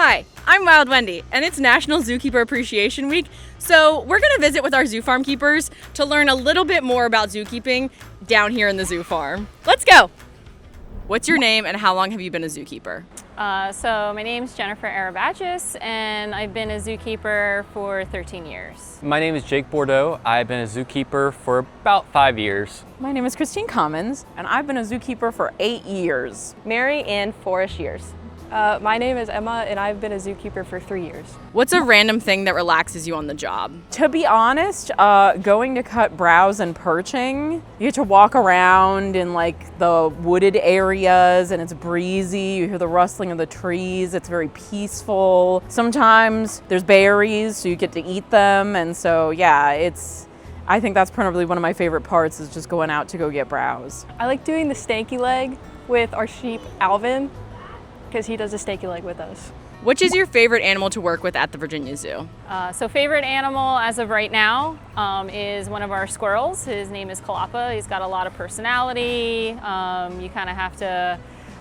Hi, I'm Wild Wendy, and it's National Zookeeper Appreciation Week, so we're going to visit with our zoo farm keepers to learn a little bit more about zookeeping down here in the zoo farm. Let's go! What's your name and how long have you been a zookeeper? So my name's Jennifer Arabachis, and I've been a zookeeper for 13 years. My name is Jake Bordeaux. I've been a zookeeper for about 5 years. My name is Christine Commons, and I've been a zookeeper for 8 years. Mary Ann, 4-ish years. My name is Emma, and I've been a zookeeper for 3 years. What's a random thing that relaxes you on the job? To be honest, going to cut browse and perching, you get to walk around in like the wooded areas and it's breezy, you hear the rustling of the trees, it's very peaceful. Sometimes there's berries, so you get to eat them, and so yeah, I think that's probably one of my favorite parts is just going out to go get browse. I like doing the stanky leg with our sheep, Alvin, because he does a stanky leg with us. Which is your favorite animal to work with at the Virginia Zoo? So favorite animal as of right now is one of our squirrels. His name is Kalapa. He's got a lot of personality. You kind of have to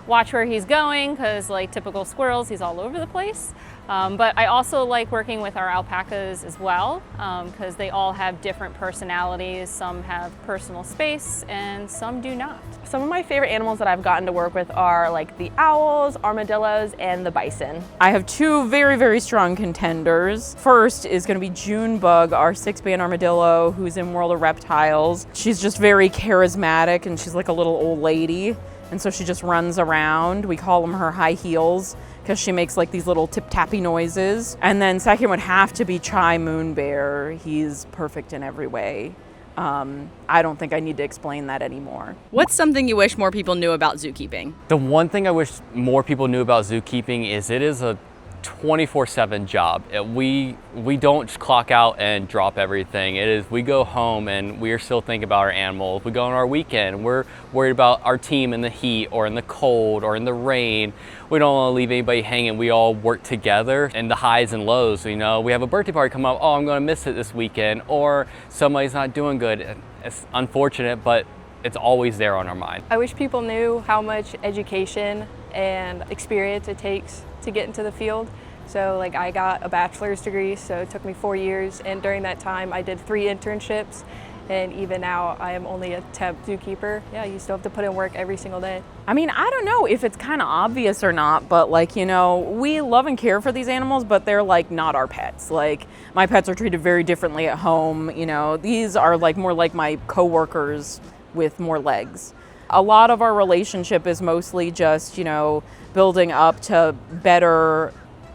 watch where he's going because like typical squirrels, he's all over the place. But I also like working with our alpacas as well because they all have different personalities. Some have personal space and some do not. Some of my favorite animals that I've gotten to work with are like the owls, armadillos, and the bison. I have two very, very strong contenders. First is going to be Junebug, our 6-band armadillo who's in World of Reptiles. She's just very charismatic and she's like a little old lady. And so she just runs around. We call them her high heels because she makes like these little tip-tappy noises. And then second would have to be Chai Moon Bear. He's perfect in every way. I don't think I need to explain that anymore. What's something you wish more people knew about zookeeping? The one thing I wish more people knew about zookeeping is it is a 24/7 job. We don't just clock out and drop everything. It is we go home and we are still thinking about our animals. We go on our weekend. We're worried about our team in the heat or in the cold or in the rain. We don't want to leave anybody hanging. We all work together and the highs and lows. You know, we have a birthday party come up. Oh, I'm going to miss it this weekend. Or somebody's not doing good. It's unfortunate, but it's always there on our mind. I wish people knew how much education and experience it takes to get into the field. So like I got a bachelor's degree, so it took me 4 years, and during that time I did 3 internships, and even now I am only a temp zookeeper. Yeah, you still have to put in work every single day. I mean, I don't know if it's kind of obvious or not, but like, you know, we love and care for these animals, but they're like not our pets. Like my pets are treated very differently at home. You know, these are like more like my coworkers with more legs. A lot of our relationship is mostly just, you know, building up to better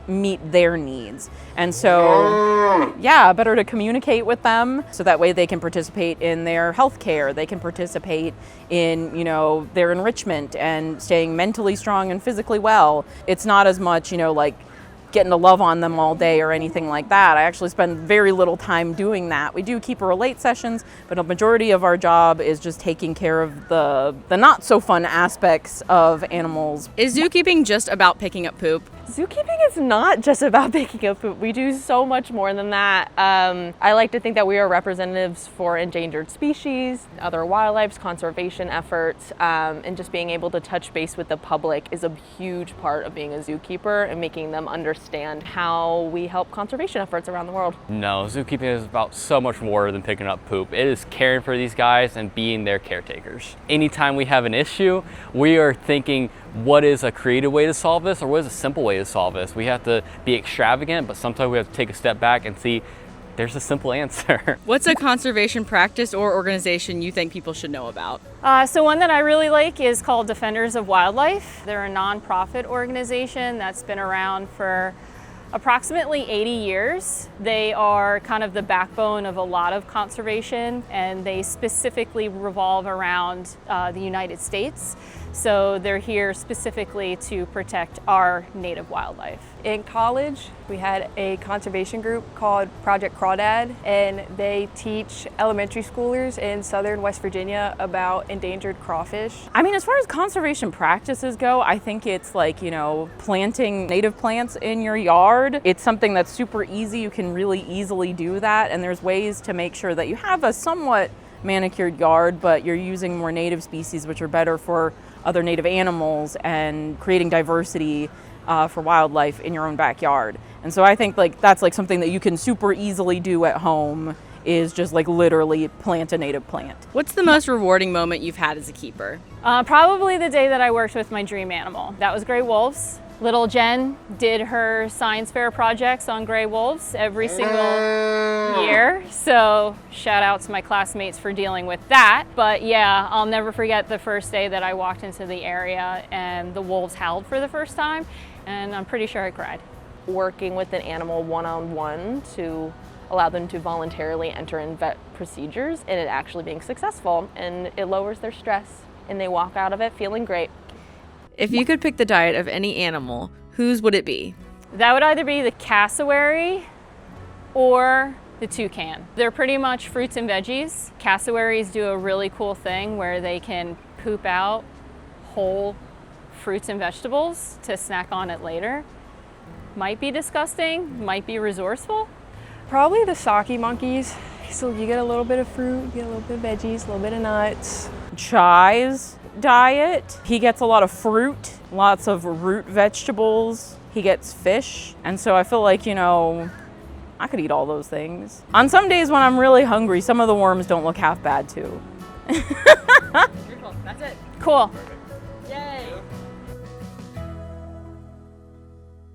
meet their needs. And so, yeah, better to communicate with them so that way they can participate in their health care. They can participate in, you know, their enrichment and staying mentally strong and physically well. It's not as much, you know, like getting to love on them all day or anything like that. I actually spend very little time doing that. We do keep or relate sessions, but a majority of our job is just taking care of the not so fun aspects of animals. Is zookeeping just about picking up poop? Zookeeping is not just about picking up poop. We do so much more than that. I like to think that we are representatives for endangered species, other wildlife conservation efforts, and just being able to touch base with the public is a huge part of being a zookeeper and making them understand how we help conservation efforts around the world. No, zookeeping is about so much more than picking up poop. It is caring for these guys and being their caretakers. Anytime we have an issue, we are thinking, what is a creative way to solve this or what is a simple way to solve this? We have to be extravagant, but sometimes we have to take a step back and see there's a simple answer. What's a conservation practice or organization you think people should know about? So one that I really like is called Defenders of Wildlife. They're a nonprofit organization that's been around for approximately 80 years. They are kind of the backbone of a lot of conservation, and they specifically revolve around the United States. So they're here specifically to protect our native wildlife. In college, we had a conservation group called Project Crawdad, and they teach elementary schoolers in southern West Virginia about endangered crawfish. I mean, as far as conservation practices go, I think it's like, you know, planting native plants in your yard. It's something that's super easy. You can really easily do that, and there's ways to make sure that you have a somewhat manicured yard, but you're using more native species, which are better for other native animals, and creating diversity for wildlife in your own backyard. And so I think like that's like something that you can super easily do at home, is just like literally plant a native plant. What's the most rewarding moment you've had as a keeper? Probably the day that I worked with my dream animal. That was gray wolves. Little Jen did her science fair projects on gray wolves every single year. So shout out to my classmates for dealing with that. But yeah, I'll never forget the first day that I walked into the area and the wolves howled for the first time. And I'm pretty sure I cried. Working with an animal one-on-one to allow them to voluntarily enter in vet procedures and it actually being successful, and it lowers their stress and they walk out of it feeling great. If you could pick the diet of any animal, whose would it be? That would either be the cassowary or the toucan. They're pretty much fruits and veggies. Cassowaries do a really cool thing where they can poop out whole fruits and vegetables to snack on it later. Might be disgusting, might be resourceful. Probably the socky monkeys. So you get a little bit of fruit, you get a little bit of veggies, a little bit of nuts. Chai's diet, he gets a lot of fruit, lots of root vegetables, he gets fish, and so I feel like, you know, I could eat all those things. On some days when I'm really hungry, some of the worms don't look half bad too. That's it. Cool.